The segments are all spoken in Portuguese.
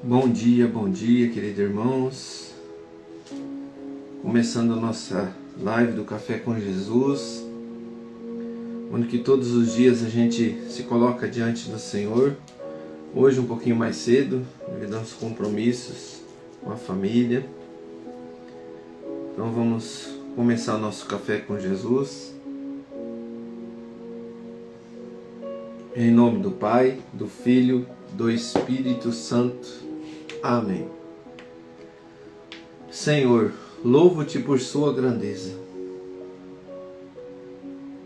Bom dia, queridos irmãos. Começando a nossa live do Café com Jesus, onde que todos os dias a gente se coloca diante do Senhor. Hoje um pouquinho mais cedo, devido aos compromissos com a família. Então vamos começar o nosso Café com Jesus. Em nome do Pai, do Filho, do Espírito Santo. Amém. Senhor, louvo-te por sua grandeza.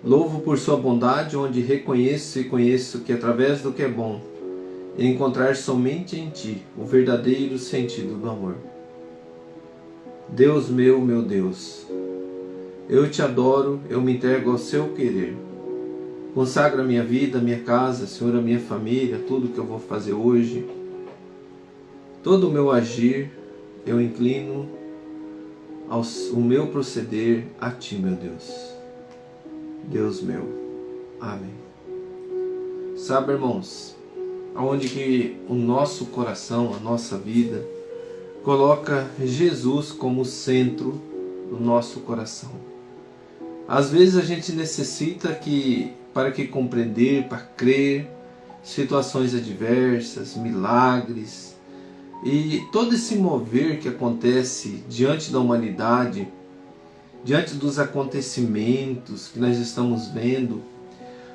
Louvo por sua bondade, onde reconheço e conheço que através do que é bom, encontrar somente em ti o verdadeiro sentido do amor. Deus meu Deus, eu te adoro, eu me entrego ao seu querer. Consagra a minha vida, a minha casa, Senhor, a minha família, tudo que eu vou fazer hoje. Todo o meu agir, eu inclino o meu proceder a ti, meu Deus. Deus meu. Amém. Sabe, irmãos, aonde que o nosso coração, a nossa vida, coloca Jesus como centro do nosso coração. Às vezes a gente necessita para compreender, para crer, situações adversas, milagres, e todo esse mover que acontece diante da humanidade, diante dos acontecimentos que nós estamos vendo,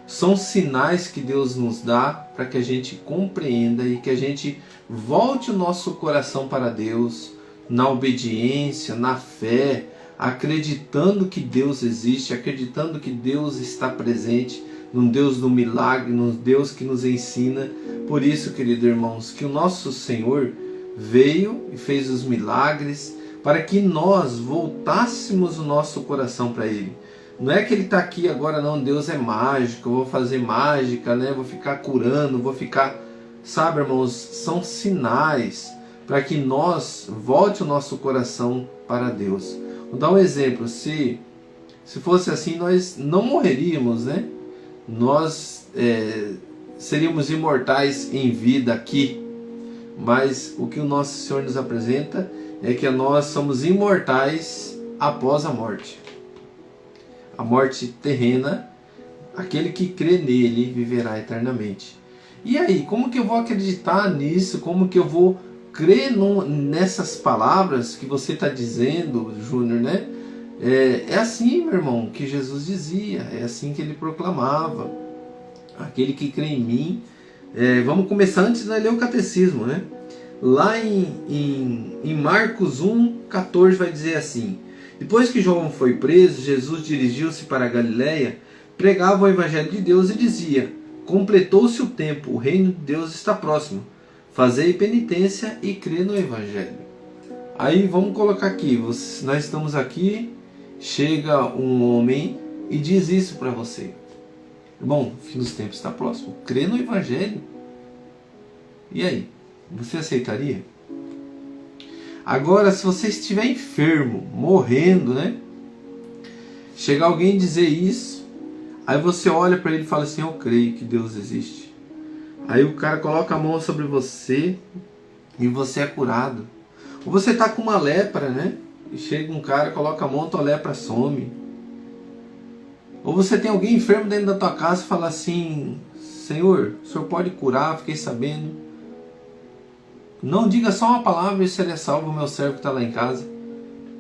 são sinais que Deus nos dá para que a gente compreenda e que a gente volte o nosso coração para Deus, na obediência, na fé, acreditando que Deus existe, acreditando que Deus está presente, num Deus do milagre, num Deus que nos ensina. Por isso, queridos irmãos, que o nosso Senhor veio e fez os milagres para que nós voltássemos o nosso coração para Ele. Não é que Ele está aqui agora, não, Deus é mágico, eu vou fazer mágica, né? Vou ficar curando, vou ficar... Sabe, irmãos, são sinais para que nós volte o nosso coração para Deus. Vou dar um exemplo, se fosse assim, nós não morreríamos, né? Nós seríamos imortais em vida aqui, mas o que o nosso Senhor nos apresenta é que nós somos imortais após a morte. A morte terrena, aquele que crê nele viverá eternamente. E aí, como que eu vou acreditar nisso? Como que eu vou crer nessas palavras que você está dizendo, Júnior, né? É assim, meu irmão, que Jesus dizia, é assim que ele proclamava. Aquele que crê em mim. Vamos começar antes de ler o catecismo, né? Lá em Marcos 1,14 vai dizer assim: depois que João foi preso, Jesus dirigiu-se para a Galiléia, pregava o Evangelho de Deus e dizia: completou-se o tempo, o reino de Deus está próximo. Fazei penitência e crê no Evangelho. Aí vamos colocar aqui, nós estamos aqui, chega um homem e diz isso para você: irmão, o fim dos tempos está próximo, crê no Evangelho. E aí, você aceitaria? Agora, se você estiver enfermo, morrendo, né? Chega alguém dizer isso, aí você olha para ele e fala assim: eu creio que Deus existe. Aí o cara coloca a mão sobre você e você é curado. Ou você está com uma lepra, né? E chega um cara, coloca a mão, tua lepra some. Ou você tem alguém enfermo dentro da tua casa e fala assim: Senhor, o Senhor pode curar, fiquei sabendo. Não diga só uma palavra e será salvo o meu servo que está lá em casa.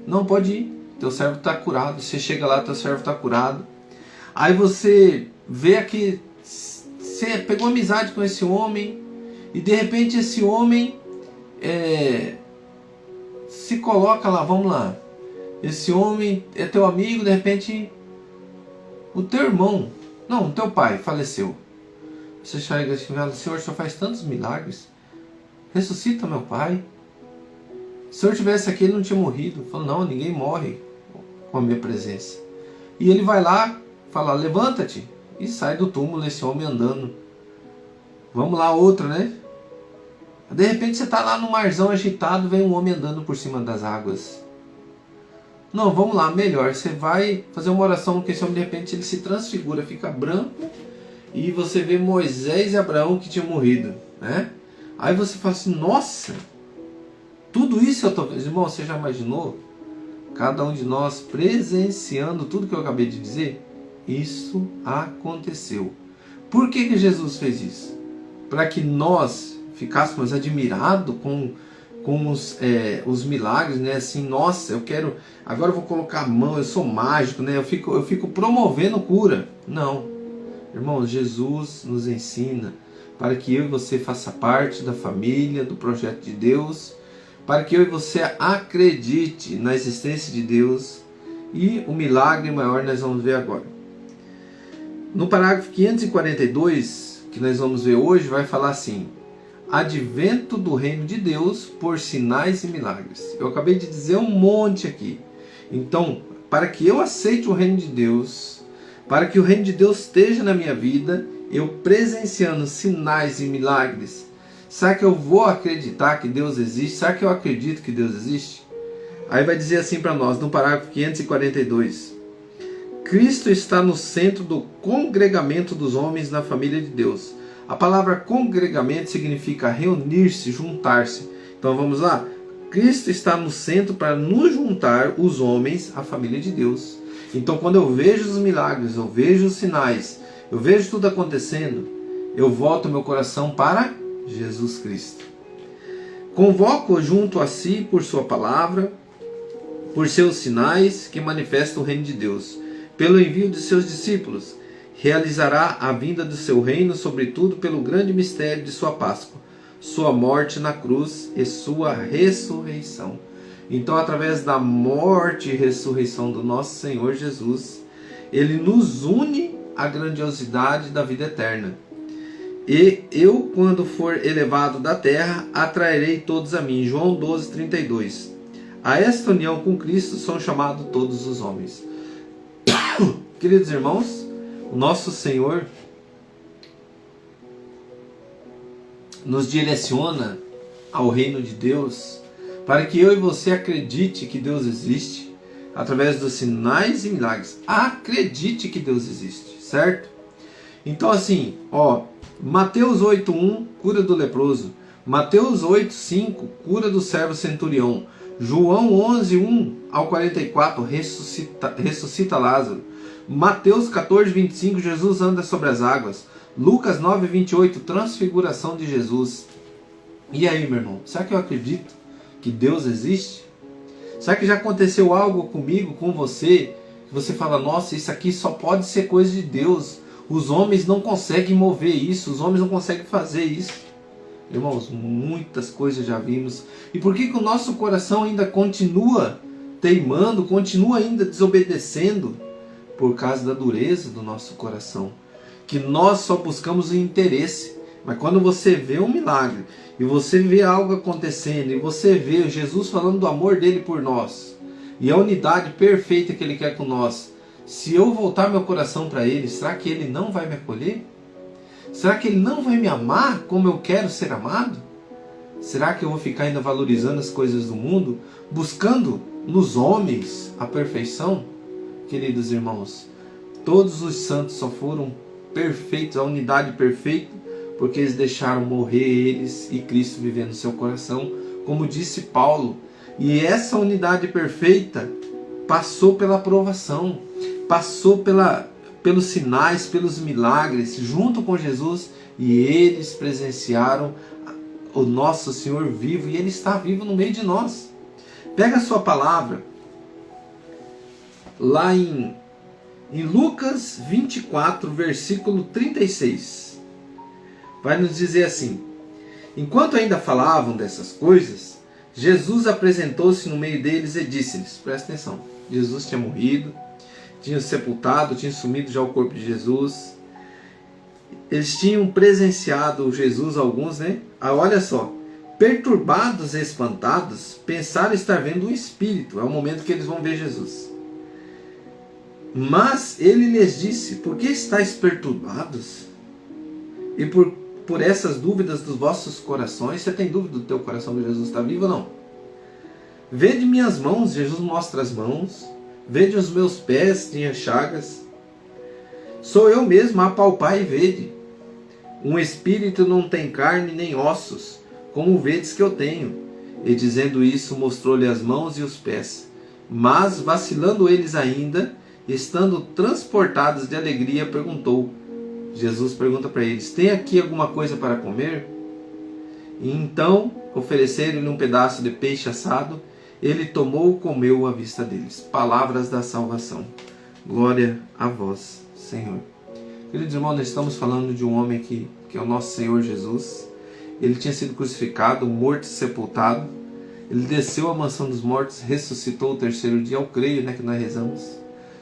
Não, pode ir, teu servo está curado. Você chega lá, teu servo está curado. Aí você vê que você pegou amizade com esse homem e de repente esse homem se coloca lá, vamos lá. Esse homem é teu amigo, de repente o teu irmão, não, o teu pai faleceu. Você chega e fala: Senhor, o Senhor faz tantos milagres, ressuscita meu pai. Se o Senhor tivesse aqui, ele não tinha morrido. Fala: não, ninguém morre com a minha presença. E ele vai lá, fala: levanta-te, e sai do túmulo esse homem andando. Vamos lá, outro, né? De repente você está lá no marzão agitado, vem um homem andando por cima das águas. Não, vamos lá, melhor, você vai fazer uma oração que esse homem de repente ele se transfigura, fica branco, e você vê Moisés e Abraão que tinham morrido, né? Aí você fala assim: nossa, tudo isso eu estou... Irmão, você já imaginou? Cada um de nós presenciando tudo que eu acabei de dizer? Isso aconteceu. Por que Jesus fez isso? Para que nós ficássemos admirados com os milagres, né? Assim, nossa, eu quero... Agora eu vou colocar a mão, eu sou mágico, né? Eu fico promovendo cura. Não. Irmãos, Jesus nos ensina para que eu e você faça parte da família, do projeto de Deus, para que eu e você acredite na existência de Deus, e o milagre maior nós vamos ver agora. No parágrafo 542, que nós vamos ver hoje, vai falar assim: advento do reino de Deus por sinais e milagres. Eu acabei de dizer um monte aqui. Então, para que eu aceite o reino de Deus, para que o reino de Deus esteja na minha vida, eu presenciando sinais e milagres, será que eu vou acreditar que Deus existe? Será que eu acredito que Deus existe? Aí vai dizer assim para nós, no parágrafo 542. Cristo está no centro do congregamento dos homens na família de Deus. A palavra congregamento significa reunir-se, juntar-se. Então vamos lá. Cristo está no centro para nos juntar, os homens, à família de Deus. Então quando eu vejo os milagres, eu vejo os sinais, eu vejo tudo acontecendo, eu volto meu coração para Jesus Cristo. Convoco junto a si por sua palavra, por seus sinais que manifestam o reino de Deus. Pelo envio de seus discípulos, realizará a vinda do seu reino, sobretudo pelo grande mistério de sua Páscoa, sua morte na cruz e sua ressurreição. Então, através da morte e ressurreição do nosso Senhor Jesus, Ele nos une à grandiosidade da vida eterna. E eu, quando for elevado da terra, atrairei todos a mim. João 12, 32. A esta união com Cristo são chamados todos os homens. Queridos irmãos, o nosso Senhor nos direciona ao reino de Deus para que eu e você acredite que Deus existe através dos sinais e milagres. Acredite que Deus existe, certo? Então assim, Mateus 8:1, cura do leproso. Mateus 8:5, cura do servo centurião. João 11:1 ao 44, ressuscita Lázaro. Mateus 14:25, Jesus anda sobre as águas. Lucas 9:28, transfiguração de Jesus. E aí, meu irmão, será que eu acredito que Deus existe? Será que já aconteceu algo comigo, com você, que você fala, nossa, isso aqui só pode ser coisa de Deus, os homens não conseguem mover isso, os homens não conseguem fazer isso? Irmãos, muitas coisas já vimos. E por que o nosso coração ainda continua teimando, continua ainda desobedecendo? Por causa da dureza do nosso coração. Que nós só buscamos o interesse. Mas quando você vê um milagre, e você vê algo acontecendo, e você vê Jesus falando do amor dele por nós, e a unidade perfeita que ele quer com nós, se eu voltar meu coração para ele, será que ele não vai me acolher? Será que ele não vai me amar como eu quero ser amado? Será que eu vou ficar ainda valorizando as coisas do mundo, buscando nos homens a perfeição? Queridos irmãos, todos os santos só foram perfeitos, a unidade perfeita, porque eles deixaram morrer eles e Cristo viver no seu coração, como disse Paulo. E essa unidade perfeita passou pela provação, passou pelos sinais, pelos milagres, junto com Jesus, e eles presenciaram o nosso Senhor vivo, e Ele está vivo no meio de nós. Pega a sua palavra, lá em Lucas 24, versículo 36. Vai nos dizer assim: enquanto ainda falavam dessas coisas, Jesus apresentou-se no meio deles e disse-lhes, presta atenção, Jesus tinha morrido, tinha sepultado, tinha sumido já o corpo de Jesus. Eles tinham presenciado Jesus, alguns, né? Olha só, perturbados e espantados, pensaram estar vendo um espírito. É o momento que eles vão ver Jesus. Mas ele lhes disse, por que estáis perturbados? E por essas dúvidas dos vossos corações, você tem dúvida do teu coração que Jesus está vivo ou não? Vede minhas mãos, Jesus mostra as mãos. Vede os meus pés, tinha chagas. Sou eu mesmo, apalpai e vede. Um espírito não tem carne nem ossos, como vedes que eu tenho. E dizendo isso, mostrou-lhe as mãos e os pés. Mas, vacilando eles ainda, estando transportados de alegria, perguntou. Jesus pergunta para eles: tem aqui alguma coisa para comer? E então ofereceram-lhe um pedaço de peixe assado. Ele tomou e comeu à vista deles. Palavras da salvação. Glória a vós, Senhor. Queridos irmãos, nós estamos falando de um homem que é o nosso Senhor Jesus. Ele tinha sido crucificado, morto e sepultado. Ele desceu à mansão dos mortos, ressuscitou o terceiro dia, eu creio, que nós rezamos.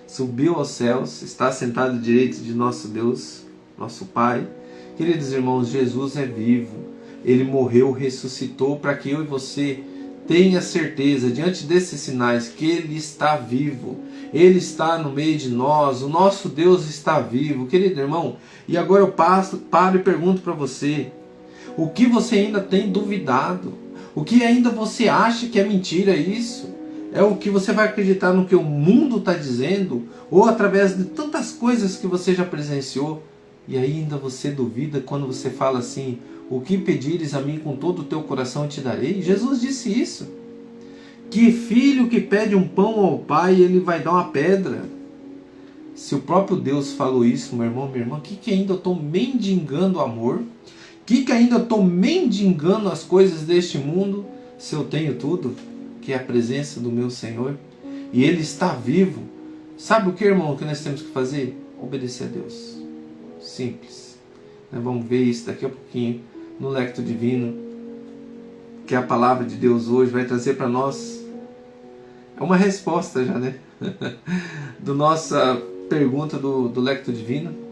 Subiu aos céus, está sentado à direita de nosso Deus, nosso Pai. Queridos irmãos, Jesus é vivo. Ele morreu, ressuscitou para que eu e você tenha certeza, diante desses sinais, que Ele está vivo. Ele está no meio de nós, o nosso Deus está vivo. Querido irmão, e agora eu paro e pergunto para você, o que você ainda tem duvidado? O que ainda você acha que é mentira isso? É o que você vai acreditar no que o mundo está dizendo? Ou através de tantas coisas que você já presenciou? E ainda você duvida quando você fala assim: o que pedires a mim com todo o teu coração eu te darei? Jesus disse isso. Que filho que pede um pão ao pai, ele vai dar uma pedra? Se o próprio Deus falou isso, meu irmão, minha irmã, que ainda eu estou mendigando amor? Que ainda estou mendigando as coisas deste mundo, se eu tenho tudo, que é a presença do meu Senhor, e Ele está vivo? Sabe o que, irmão, que nós temos que fazer? Obedecer a Deus. Simples. Nós vamos ver isso daqui a pouquinho no Lectio Divino, que a palavra de Deus hoje vai trazer para nós. É uma resposta já, do nossa pergunta do Lectio Divino.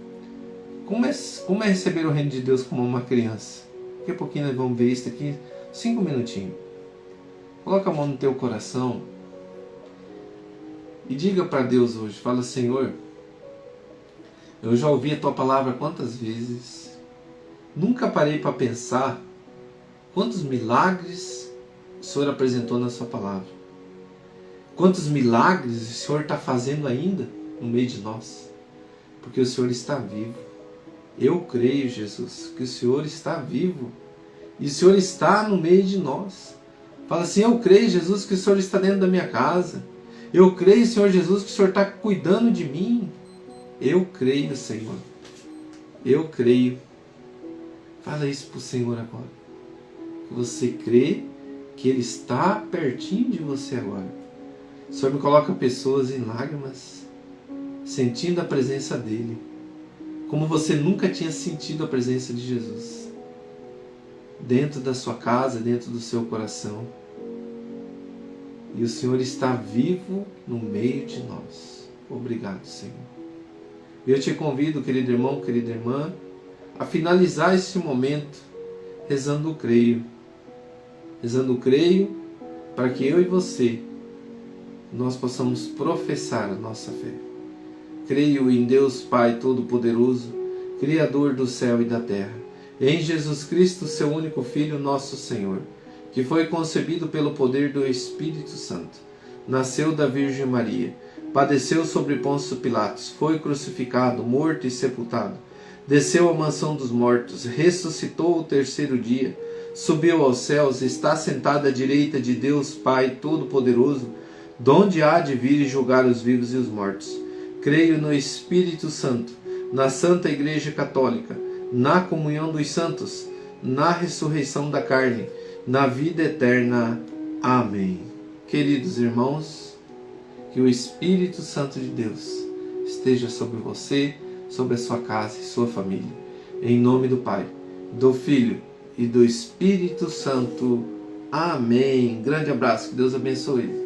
Como é receber o reino de Deus como uma criança? Daqui a pouquinho nós vamos ver isso aqui, 5 minutinhos. Coloca a mão no teu coração e diga para Deus hoje, fala: Senhor, eu já ouvi a tua palavra quantas vezes, nunca parei para pensar quantos milagres o Senhor apresentou na sua palavra. Quantos milagres o Senhor está fazendo ainda no meio de nós. Porque o Senhor está vivo. Eu creio, Jesus, que o Senhor está vivo. E o Senhor está no meio de nós. Fala assim: eu creio, Jesus, que o Senhor está dentro da minha casa. Eu creio, Senhor Jesus, que o Senhor está cuidando de mim. Eu creio, Senhor. Eu creio. Fala isso para o Senhor agora. Que você crê que Ele está pertinho de você agora. O Senhor me coloca pessoas em lágrimas, sentindo a presença dEle, como você nunca tinha sentido a presença de Jesus, dentro da sua casa, dentro do seu coração. E o Senhor está vivo no meio de nós. Obrigado, Senhor. Eu te convido, querido irmão, querida irmã, a finalizar esse momento rezando o creio. Rezando o creio para que eu e você, nós possamos professar a nossa fé. Creio em Deus Pai Todo-Poderoso, Criador do céu e da terra, e em Jesus Cristo, seu único Filho, nosso Senhor, que foi concebido pelo poder do Espírito Santo, nasceu da Virgem Maria, padeceu sobre Pôncio Pilatos, foi crucificado, morto e sepultado, desceu à mansão dos mortos, ressuscitou o terceiro dia, subiu aos céus, está sentado à direita de Deus Pai Todo-Poderoso, donde há de vir e julgar os vivos e os mortos. Creio no Espírito Santo, na Santa Igreja Católica, na comunhão dos santos, na ressurreição da carne, na vida eterna. Amém. Queridos irmãos, que o Espírito Santo de Deus esteja sobre você, sobre a sua casa e sua família. Em nome do Pai, do Filho e do Espírito Santo. Amém. Grande abraço, que Deus abençoe.